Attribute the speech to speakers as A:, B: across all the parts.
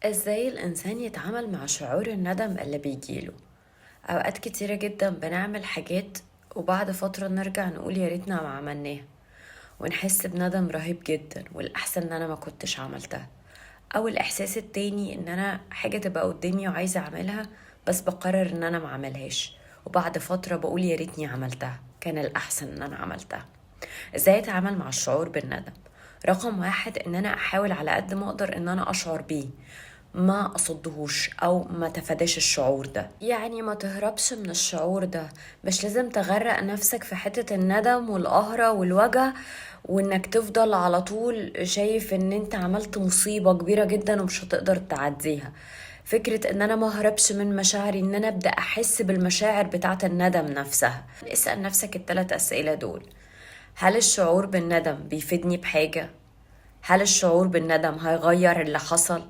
A: ازاي الانسان يتعامل مع شعور الندم اللي بيجيله؟ اوقات كتيرة جدا بنعمل حاجات وبعد فترة نرجع نقول يا ريتنا ما عملناها، ونحس بندم رهيب جدا والاحسن ان انا ما كنتش عملتها. او الاحساس التاني ان انا حاجة تبقى قدامي وعايزة اعملها بس بقرر ان انا ما اعملهاش، وبعد فترة بقول يا ريتني عملتها، كان الاحسن ان انا عملتها. ازاي اتعامل مع الشعور بالندم؟ رقم واحد ان انا احاول على قد ما اقدر ان انا اشعر بيه، ما اصدهوش او ما تفاداش الشعور ده. يعني ما تهربش من الشعور ده، مش لازم تغرق نفسك في حتة الندم والقهرة والوجع، وانك تفضل على طول شايف ان انت عملت مصيبة كبيرة جدا ومش هتقدر تعديها. فكرة ان انا ما هربش من مشاعري، ان انا ابدأ احس بالمشاعر بتاعة الندم نفسها. اسأل نفسك الثلاث اسئلة دول: هل الشعور بالندم بيفيدني بحاجة؟ هل الشعور بالندم هيغير اللي حصل؟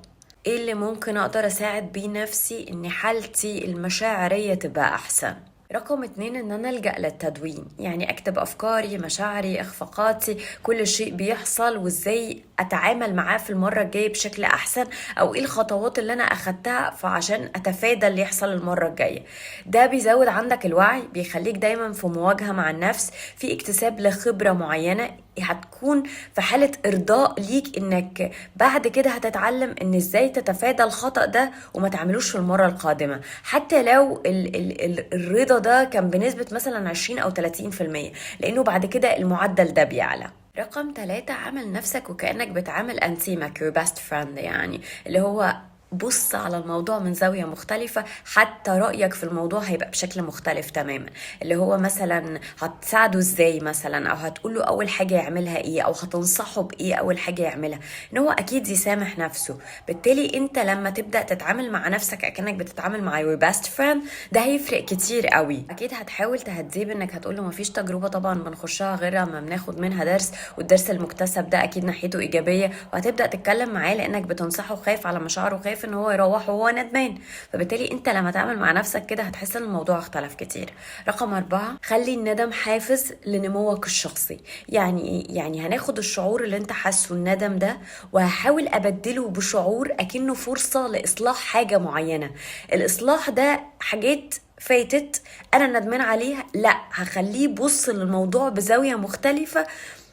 A: ايه اللي ممكن اقدر اساعد بيه نفسي ان حالتي المشاعرية تبقى احسن؟ رقم اتنين ان انا الجأ للتدوين، يعني اكتب افكاري، مشاعري، اخفاقاتي، كل شيء بيحصل وازاي اتعامل معاه في المرة الجاية بشكل احسن، او ايه الخطوات اللي انا اخدتها فعشان اتفادى اللي يحصل المرة الجاية. ده بيزود عندك الوعي، بيخليك دايما في مواجهة مع النفس، في اكتساب لخبرة معينة هتكون في حالة ارضاء ليك، انك بعد كده هتتعلم ان ازاي تتفادى الخطأ ده وما تعملوش في المرة القادمة، حتى لو ال الرضا ده كان بنسبة مثلا 20 او 30%، لانه بعد كده المعدل ده بيعلى. رقم 3: عامل نفسك وكأنك بتعامل انتيمك your best friend، يعني اللي هو بص على الموضوع من زاوية مختلفة، حتى رأيك في الموضوع هيبقى بشكل مختلف تماما. اللي هو مثلا هتساعده ازاي مثلا، او هتقوله اول حاجة يعملها ايه، او هتنصحه بايه اول حاجة يعملها، ان هو اكيد يسامح نفسه. بالتالي انت لما تبدأ تتعامل مع نفسك اكنك بتتعامل مع your best friend، ده هيفرق كتير قوي. اكيد هتحاول تهديه بانك هتقوله مفيش تجربة طبعا بنخشها غير لما بناخد منها درس، والدرس المكتسب ده اكيد ناحيته ايجابية، وهتبدأ تتكلم معاه لانك بتنصحه، خايف على مشاعره، خايف ان هو يروح وهو ندمان. فبالتالي انت لما تعمل مع نفسك كده هتحس ان الموضوع اختلف كتير. رقم 4: خلي الندم حافز لنموك الشخصي. يعني ايه؟ يعني هناخد الشعور اللي انت حاسه الندم ده، وهحاول ابدله بشعور اكنه فرصة لاصلاح حاجة معينة. الاصلاح ده حاجات فاتت انا ندمان عليها، لا هخليه بص للموضوع بزاوية مختلفة،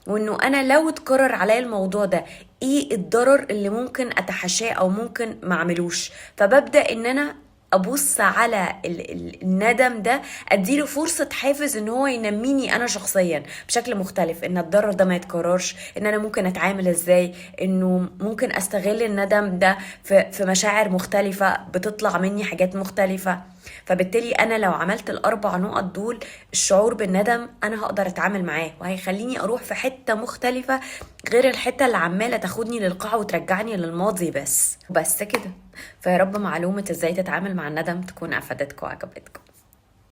A: وانه انا لو اتكرر عليا الموضوع ده ايه الضرر اللي ممكن اتحاشاه او ممكن ما اعملوش. فببدأ ان انا ابص على الندم ده، اديله فرصة حافز ان هو ينميني انا شخصيا بشكل مختلف، ان الضرر ده ما يتكررش، ان انا ممكن اتعامل ازاي، انه ممكن استغل الندم ده في مشاعر مختلفة بتطلع مني حاجات مختلفة. فبالتالي انا لو عملت الاربع نقط دول، الشعور بالندم انا هقدر اتعامل معاه وهيخليني اروح في حتة مختلفة غير الحتة اللي عمالة تاخدني للقاع وترجعني للماضي بس كده. فيا رب معلومة ازاي تتعامل مع الندم تكون افادتكم وعجبتكم.